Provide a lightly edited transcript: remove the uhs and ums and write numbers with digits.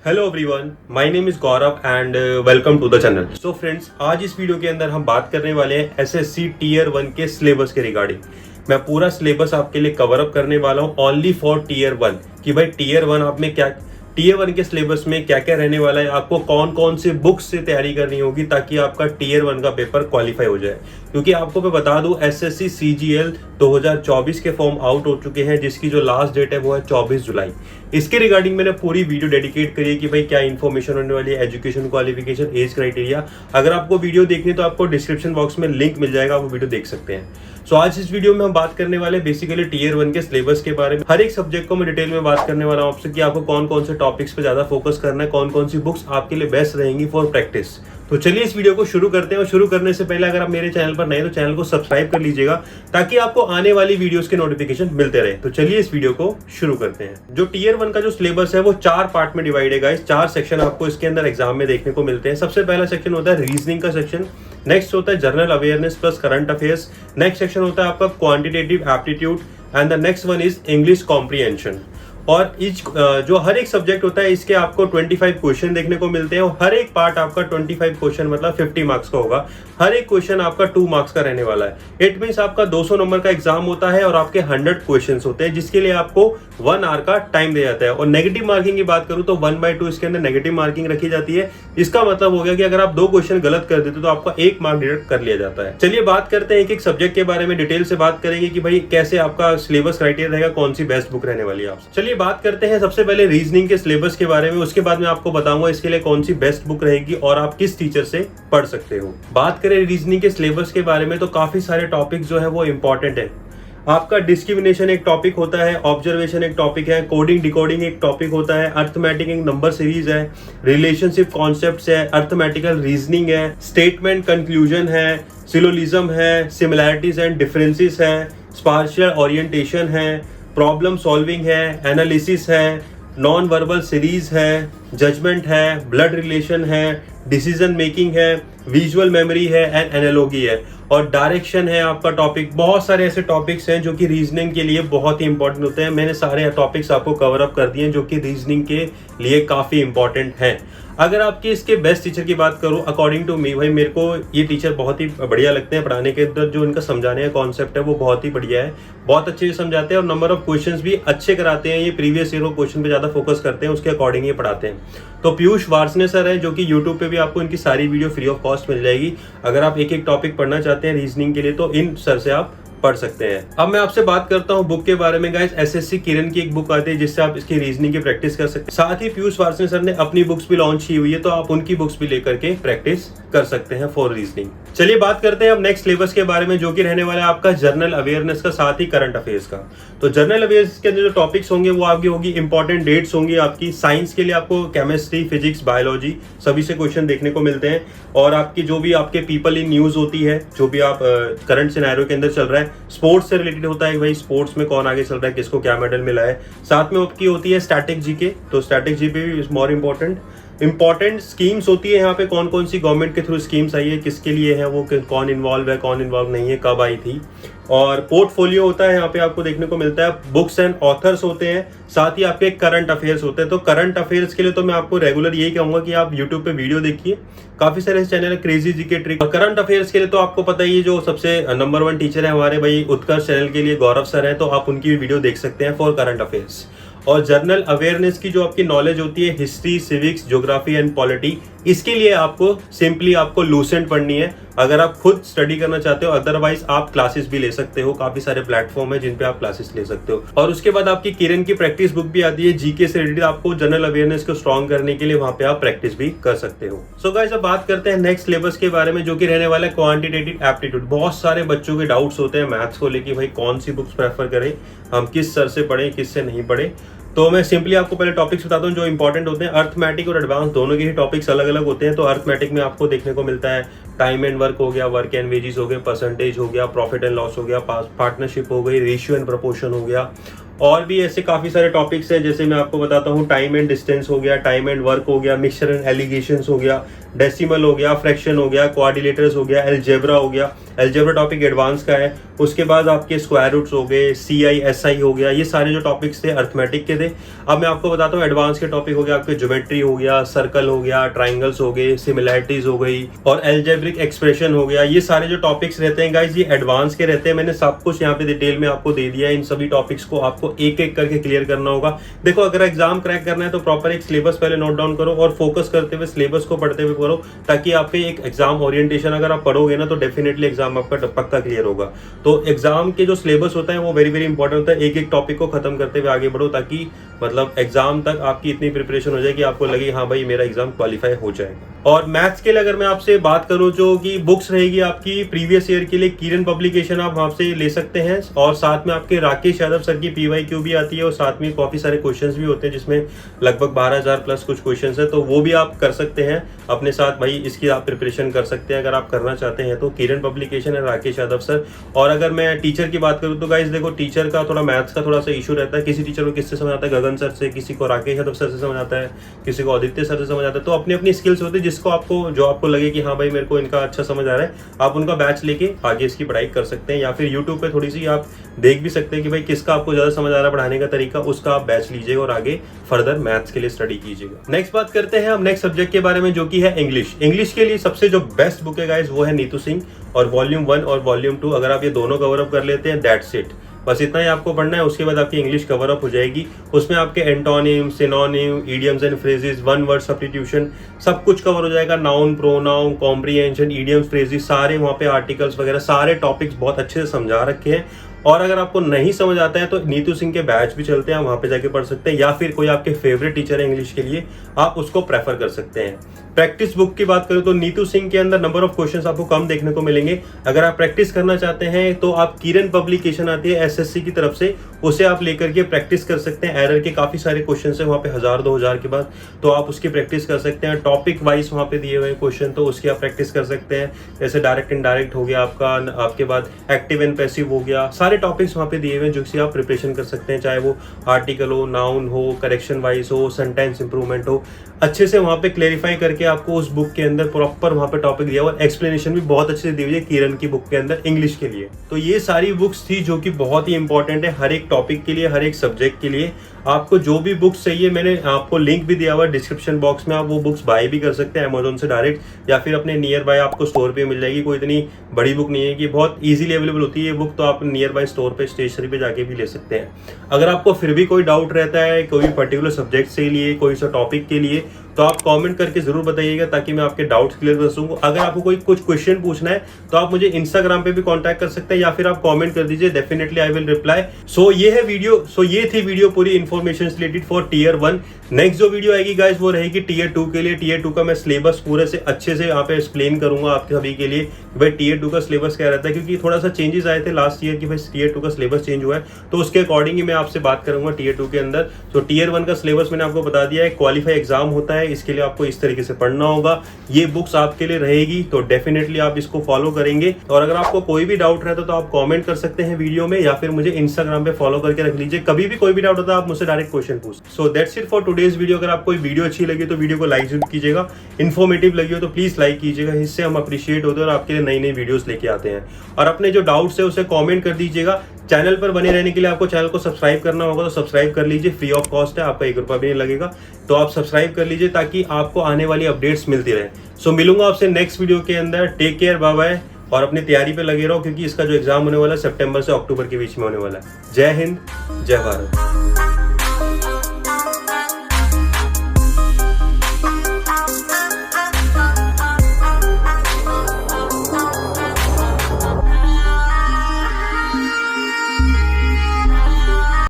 Hello everyone, my name is Gaurav and welcome to the channel. So friends, आज इस video के अंदर हम बात करने वाले हैं एसएससी टीयर 1 के सिलेबस के रिगार्डिंग। मैं पूरा सिलेबस आपके लिए कवर अप करने वाला हूं ओनली फॉर टीयर 1 कि भाई टीयर 1 आप में क्या, टीयर 1 के सिलेबस में क्या क्या रहने वाला है, आपको कौन कौन से बुक्स से तैयारी करनी होगी ताकि आपका टीयर 1 का पेपर क्वालिफाई हो जाए। क्योंकि आपको मैं बता दूं, एसएससी सीजीएल 2024 के फॉर्म आउट हो चुके हैं, जिसकी जो लास्ट डेट है वो है 24 जुलाई। इसके रिगार्डिंग मैंने पूरी वीडियो डेडिकेट करी है कि भाई क्या इन्फॉर्मेशन होने वाली है, एजुकेशन क्वालिफिकेशन, एज क्राइटेरिया। अगर आपको वीडियो देखनी है तो आपको डिस्क्रिप्शन बॉक्स में लिंक मिल जाएगा, आप वो वीडियो देख सकते हैं। सो आज इस वीडियो में हम बात करने वाले बेसिकली टीयर 1 के सिलेबस के बारे में। हर एक सब्जेक्ट को मैं डिटेल में बात करने वाला हूं आपसे कि आपको कौन कौन से टॉपिक्स पे ज्यादा फोकस करना है, कौन कौन सी बुक्स आपके लिए बेस्ट रहेंगी फॉर प्रैक्टिस। तो चलिए इस वीडियो को शुरू करते हैं। और शुरू करने से पहले अगर आप मेरे चैनल पर नए तो चैनल को सब्सक्राइब कर लीजिएगा ताकि आपको आने वाली वीडियोस के नोटिफिकेशन मिलते रहे। तो चलिए इस वीडियो को शुरू करते हैं। जो टीयर 1 का जो सिलेबस है वो 4 पार्ट में डिवाइड है गाइस। 4 सेक्शन आपको इसके अंदर एग्जाम में देखने को मिलते हैं। सबसे पहला सेक्शन होता है रीजनिंग का सेक्शन, नेक्स्ट होता है general awareness plus current affairs, next section होता है आपका quantitative aptitude and the next one is English comprehension. और जो हर एक सब्जेक्ट होता है इसके आपको 25 क्वेश्चन देखने को मिलते हैं और हर एक पार्ट आपका 25 क्वेश्चन मतलब 50 मार्क्स का होगा। हर एक क्वेश्चन आपका 2 मार्क्स का रहने वाला है। इट मींस आपका 200 नंबर का एग्जाम होता है और आपके 100 क्वेश्चंस होते हैं, जिसके लिए आपको 1 आवर का टाइम दिया जाता है। और नेगेटिव मार्किंग की बात करूं तो 1/2 इसके अंदर नेगेटिव मार्किंग रखी जाती है। इसका मतलब हो गया कि अगर आप 2 क्वेश्चन गलत कर देते तो आपका 1 मार्क डिडक्ट कर लिया जाता है। चलिए बात करते हैं एक सब्जेक्ट के बारे में, डिटेल से बात करेंगे कि भाई कैसे आपका सिलेबस क्राइटेरिया रहेगा, कौन सी बेस्ट बुक रहने वाली है आपसे। चलिए बात करते हैं सबसे पहले रीजनिंग के सिलेबस के बारे में, उसके बाद मैं आपको बताऊंगा इसके लिए कौन सी बेस्ट बुक रहेगी और आप किस टीचर से पढ़ सकते हो। बात करें रीजनिंग के सिलेबस के बारे में तो काफी सारे टॉपिक जो है वो इंपॉर्टेंट है। आपका डिस्क्रिमिनेशन एक टॉपिक होता है, ऑब्जर्वेशन एक टॉपिक है, कोडिंग डिकोडिंग एक टॉपिक होता है, अर्थमेटिक एक नंबर सीरीज है, रिलेशनशिप कॉन्सेप्ट्स है, अर्थमेटिकल रीजनिंग है, स्टेटमेंट कंक्लूजन है, सिलोजिज्म है, सिमिलैरिटीज एंड डिफरेंसेस है, स्पार्शियल ओरिएंटेशन है, प्रॉब्लम सॉल्विंग है, एनालिसिस है, नॉन वर्बल सीरीज है, जजमेंट है, ब्लड रिलेशन है, डिसीजन मेकिंग है, विजुअल मेमोरी है एंड एनालॉजी है, और डायरेक्शन है आपका टॉपिक। बहुत सारे ऐसे टॉपिक्स हैं जो कि रीजनिंग के लिए बहुत ही इंपॉर्टेंट होते हैं। मैंने सारे टॉपिक्स आपको कवर अप कर दिए हैं जो कि रीजनिंग के लिए काफी इंपॉर्टेंट हैं। अगर आपके इसके बेस्ट टीचर की बात करूं, अकॉर्डिंग टू मी, भाई मेरे को ये टीचर बहुत ही बढ़िया लगते हैं पढ़ाने के अंदर। जो इनका समझाने का कॉन्सेप्ट है वो बहुत ही बढ़िया है, बहुत अच्छे से समझाते हैं और नंबर ऑफ क्वेश्चंस भी अच्छे कराते हैं। ये प्रीवियस ईयर क्वेश्चन पे ज्यादा फोकस करते हैं, उसके अकॉर्डिंग ये पढ़ाते हैं। तो पीयूष वार्सने सर है जो कि यूट्यूब पे भी आपको इनकी सारी वीडियो फ्री ऑफ कॉस्ट मिल जाएगी। अगर आप एक एक टॉपिक पढ़ना चाहते हैं रीजनिंग के लिए तो इन सर से आप पढ़ सकते हैं। अब मैं आपसे बात करता हूं बुक के बारे में गाइस। एसएससी किरण की एक बुक आती है जिससे आप इसकी रीजनिंग की प्रैक्टिस कर सकते हैं। साथ ही पीयूष वार्सने सर ने अपनी बुक्स भी लॉन्च की हुई है, तो आप उनकी बुक्स भी लेकर के प्रैक्टिस कर सकते हैं फॉर रीजनिंग। चलिए बात करते हैं अब नेक्स्ट सिलेबस के बारे में, जो कि रहने वाला है आपका जनरल अवेयरनेस का, साथ ही करंट अफेयर्स का। तो जनरल अवेयरनेस के अंदर जो टॉपिक्स होंगे वो आपकी होगी इंपॉर्टेंट डेट्स होंगी आपकी। साइंस के लिए आपको केमिस्ट्री, फिजिक्स, बायोलॉजी सभी से क्वेश्चन देखने को मिलते हैं। और आपकी जो भी आपके पीपल इन न्यूज होती है, जो भी आप करंट सिनेरियो के अंदर चल रहा है, स्पोर्ट्स से रिलेटेड होता है, भाई स्पोर्ट्स में कौन आगे चल रहा है, किसको क्या मेडल मिला है। साथ में आपकी होती है स्टैटिक जीके, तो स्टैटिक जीके भी मोर इंपॉर्टेंट स्कीम्स होती है यहाँ पे, कौन कौन सी गवर्नमेंट के थ्रू स्कीम्स आई है, किसके लिए है वो, कौन इन्वॉल्व है, कौन इन्वॉल्व नहीं है, कब आई थी। और पोर्टफोलियो होता है यहाँ पे आपको देखने को मिलता है, बुक्स एंड ऑथर्स होते हैं, साथ ही आपके करंट अफेयर्स होते हैं। तो करंट अफेयर्स के लिए तो मैं आपको रेगुलर यही कहूंगा कि आप यूट्यूब पे वीडियो देखिए, काफी सारे चैनल है, crazy GK trick. Current affairs के लिए तो आपको पता ही है, जो सबसे नंबर 1 टीचर है हमारे भाई उत्कर्ष चैनल के लिए गौरव सर है, तो आप उनकी भी वीडियो देख सकते हैं फॉर करंट अफेयर्स। और जनरल अवेयरनेस की जो आपकी नॉलेज होती है, history, civics, geography and polity, इसके लिए आपको सिंपली आपको लूसेंट पढ़नी है अगर आप खुद स्टडी करना चाहते हो। अदरवाइज आप क्लासेस भी ले सकते हो, काफी सारे प्लेटफॉर्म है जिन पे आप क्लासेस ले सकते हो। और उसके बाद आपकी किरण की प्रैक्टिस बुक भी आती है जीके से रिलेटेड, आपको जनरल अवेयरनेस को स्ट्रॉन्ग करने के लिए वहां पे आप प्रैक्टिस भी कर सकते हो। सो गाइस, अब बात करते हैं नेक्स्ट सिलेबस के बारे में, जो कि रहने वाला है क्वांटिटेटिव एप्टीट्यूड। बहुत सारे बच्चों के डाउट्स होते हैं मैथ्स को लेके, भाई कौन सी बुक्स प्रेफर करें, हम किस सर से पढ़ें, किस से नहीं पढ़े। तो मैं सिंपली आपको पहले टॉपिक्स बताता हूँ जो इंपॉर्टेंट होते हैं। अर्थमेटिक और एडवांस दोनों के ही टॉपिक्स अलग अलग होते हैं। तो अर्थमेटिक में आपको देखने को मिलता है टाइम एंड वर्क हो गया, वर्क एंड वेजेस हो गया, परसेंटेज हो गया, प्रॉफिट एंड लॉस हो गया, पार्टनरशिप हो गई, रेशियो एंड प्रोपोर्शन हो गया, और भी ऐसे काफी सारे टॉपिक्स हैं, जैसे मैं आपको बताता हूँ, टाइम एंड डिस्टेंस हो गया, टाइम एंड वर्क हो गया, मिक्सचर एंड एलिगेशंस हो गया, डेसिमल हो गया, फ्रैक्शन हो गया, क्वाड्रिलेटरल्स हो गया, अलजेब्रा हो गया। अलजेब्रा टॉपिक एडवांस का है। उसके बाद आपके स्क्वायर रूट्स हो गए, CI SI हो गया, ये सारे जो टॉपिक्स थे अर्थमेटिक के थे। अब मैं आपको बताता हूँ एडवांस के टॉपिक हो गया, आपके ज्योमेट्री हो गया, सर्कल हो गया, ट्राइंगल्स हो गए, सिमिलैरिटीज हो गई और एल्जेब्रिक एक्सप्रेशन हो गया। ये सारे जो टॉपिक्स रहते हैं गाइज, ये एडवांस के रहते हैं। मैंने सब कुछ यहाँ पे डिटेल में आपको दे दिया है। इन सभी टॉपिक्स को आपको एक एक करके क्लियर करना होगा। देखो, अगर एग्जाम क्रैक करना है तो प्रॉपर एक सिलेबस पहले नोट डाउन करो और फोकस करते हुए सिलेबस को पढ़ते हुए करो, ताकि आपके एक एग्जाम ओरिएंटेशन अगर आप पढ़ोगे ना तो डेफिनेटली एग्जाम आपका पक्का क्लियर होगा। तो एग्जाम के जो सिलेबस होता है वो वेरी वेरी इंपॉर्टेंट होता है। एक एक टॉपिक को खत्म करते हुए आगे बढ़ो, ताकि मतलब एग्जाम तक आपकी इतनी प्रिपरेशन हो जाए कि आपको लगे हाँ भाई मेरा एग्जाम क्वालिफाई हो जाएगा। और मैथ्स के लिए अगर मैं आपसे बात करूं, जो कि बुक्स रहेगी आपकी प्रीवियस ईयर के लिए, किरण पब्लिकेशन आप वहां से ले सकते हैं। और साथ में आपके राकेश यादव सर की PYQ भी आती है और साथ में काफी सारे क्वेश्चंस भी होते हैं, जिसमें लगभग 12,000 प्लस कुछ क्वेश्चंस है। तो वो भी आप कर सकते हैं अपने साथ, भाई इसकी आप प्रिपरेशन कर सकते हैं अगर आप करना चाहते हैं तो। किरण पब्लिकेशन है, राकेश यादव सर। और अगर मैं टीचर की बात करूँ तो गाइज देखो, टीचर का थोड़ा मैथ्स का थोड़ा सा इशू रहता है। किसी टीचर को किससे समझ आता है, गगन सर से, किसी को राकेश यादव सर से समझ आता है, किसी को आदित्य सर से समझ आता है। तो अपनी अपनी स्किल्स होती है, जिसको आपको जो आपको लगे कि हाँ भाई मेरे को इनका अच्छा समझ आ रहा है, आप उनका बैच लेके आगे इसकी पढ़ाई कर सकते हैं। या फिर यूट्यूब पे थोड़ी सी आप देख भी सकते हैं कि भाई किसका आपको ज्यादा समझ आ रहा है पढ़ाने का तरीका, उसका आप बैच लीजिएगा और आगे फर्दर मैथ्स के लिए स्टडी कीजिएगा। नेक्स्ट बात करते हैं हम नेक्स्ट सब्जेक्ट के बारे में, जो कि है इंग्लिश। इंग्लिश के लिए सबसे जो बेस्ट बुक है गाइस वो है नीतू सिंह, और वॉल्यूम 1 और वॉल्यूम 2 अगर आप ये दोनों कवर अप कर लेते हैं, दैट्स इट। बस इतना ही आपको पढ़ना है, उसके बाद आपकी इंग्लिश कवर अप हो जाएगी। उसमें आपके antonym, synonym, idioms and phrases, one word substitution, सब कुछ कवर हो जाएगा। Noun, pronoun, comprehension, idioms, phrases, सारे वहाँ पे आर्टिकल्स वगैरह सारे टॉपिक्स बहुत अच्छे से समझा रखे हैं। और अगर आपको नहीं समझ आता है तो नीतू सिंह के बैच भी चलते हैं, वहां पे जाके पढ़ सकते हैं। या फिर कोई आपके फेवरेट टीचर है इंग्लिश के लिए, आप उसको प्रेफर कर सकते हैं। प्रैक्टिस बुक की बात करें तो नीतू सिंह के अंदर नंबर ऑफ क्वेश्चंस आपको कम देखने को मिलेंगे। अगर आप प्रैक्टिस करना चाहते हैं तो आप किरण पब्लिकेशन आती है SSC की तरफ से, उसे आप लेकर के प्रैक्टिस कर सकते हैं। एरर के काफी सारे क्वेश्चन है वहाँ पे, 1000-2000 के बाद, तो आप उसकी प्रैक्टिस कर सकते हैं। टॉपिक वाइज वहाँ पे दिए हुए क्वेश्चन, तो उसकी आप प्रैक्टिस कर सकते हैं। जैसे डायरेक्ट इनडायरेक्ट हो गया आपका, आपके बाद एक्टिव एंड पैसिव हो गया, सारे टॉपिक्स वहाँ पे दिए हुए हैं जिससे आप प्रिपरेशन कर सकते हैं। चाहे वो आर्टिकल हो, नाउन हो, करेक्शन वाइज हो, सेंटेंस इंप्रूवमेंट हो, अच्छे से वहाँ पे क्लेरिफाई करके आपको उस बुक के अंदर प्रॉपर वहाँ पे टॉपिक दिया हुआ, एक्सप्लेनेशन भी बहुत अच्छे से दी हुई है किरण की बुक के अंदर इंग्लिश के लिए। तो ये सारी बुक्स थी जो कि बहुत ही इंपॉर्टेंट है हर एक टॉपिक के लिए, हर एक सब्जेक्ट के लिए। आपको जो भी बुक्स चाहिए, मैंने आपको लिंक भी दिया हुआ है डिस्क्रिप्शन बॉक्स में, आप वो बुक्स बाय भी कर सकते हैं अमेजोन से डायरेक्ट, या फिर अपने नियर बाय आपको स्टोर पे मिल जाएगी। कोई इतनी बड़ी बुक नहीं है कि बहुत इजीली अवेलेबल होती है ये बुक, तो आप नियर बाय स्टोर पे, स्टेशनरी पे जाके भी ले सकते हैं। अगर आपको फिर भी कोई डाउट रहता है कोई पर्टिकुलर सब्जेक्ट से लिए, कोई सा टॉपिक के लिए, तो आप कमेंट करके जरूर बताइएगा ताकि मैं आपके डाउट्स क्लियर कर सकूं। अगर आपको कोई कुछ क्वेश्चन पूछना है तो आप मुझे इंस्टाग्राम पे भी कांटेक्ट कर सकते हैं, या फिर आप कमेंट कर दीजिए, definitely I will reply. So ये थी वीडियो पूरी information related for tier 1। Next जो वीडियो आएगी गाइस वो रहेगी टीयर 2 के लिए। टीयर 2 का मैं सिलेबस पूरे से अच्छे से यहाँ पे एक्सप्लेन करूंगा आपके सभी के लिए, भाई टीयर 2 का सिलेबस क्या रहता है, क्योंकि थोड़ा सा चेंजेस आए थे लास्ट ईयर की, भाई टीयर 2 का सिलेबस चेंज हुआ है, तो उसके अकॉर्डिंग ही मैं आपसे बात करूंगा टीयर 2 के अंदर। तो टीयर 1 का सिलेबस मैंने आपको बता दिया है, क्वालिफाई एग्जाम होता है, इसके लिए आपको इस तरीके से पढ़ना होगा। ये बुक्स आपके लिए रहेगी, तो डेफिनेटली आप इसको फॉलो करेंगे। और अगर आपको कोई भी डाउट रहता है तो आप कमेंट कर सकते हैं वीडियो में, या फिर मुझे इंस्टाग्राम पे फॉलो करके रख लीजिए। कभी भी कोई भी डाउट होता है आप मुझसे डायरेक्ट क्वेश्चन पूछ। So that's it for today's video. अगर आपको वीडियो अच्छी लगी तो वीडियो को लाइक जरूर कीजिएगा, इन्फॉर्मेटिव लगी हो तो प्लीज लाइक कीजिएगा, इससे हम अप्रिशिएट होते हैं और आपके लिए नई नई वीडियोस लेके आते हैं। और अपने जो डाउट्स है उसे कमेंट कर दीजिएगा। चैनल पर बने रहने के लिए आपको चैनल को सब्सक्राइब करना होगा, तो सब्सक्राइब कर लीजिए, फ्री ऑफ कॉस्ट है, आपका 1 रुपया भी नहीं लगेगा। तो आप सब्सक्राइब कर लीजिए ताकि आपको आने वाली अपडेट्स मिलती रहे। सो मिलूंगा आपसे नेक्स्ट वीडियो के अंदर। टेक केयर, बाय बाय, और अपनी तैयारी पे लगे रहो, क्योंकि इसका जो एग्जाम होने वाला है सितंबर से अक्टूबर के बीच में होने वाला है। जय हिंद, जय भारत।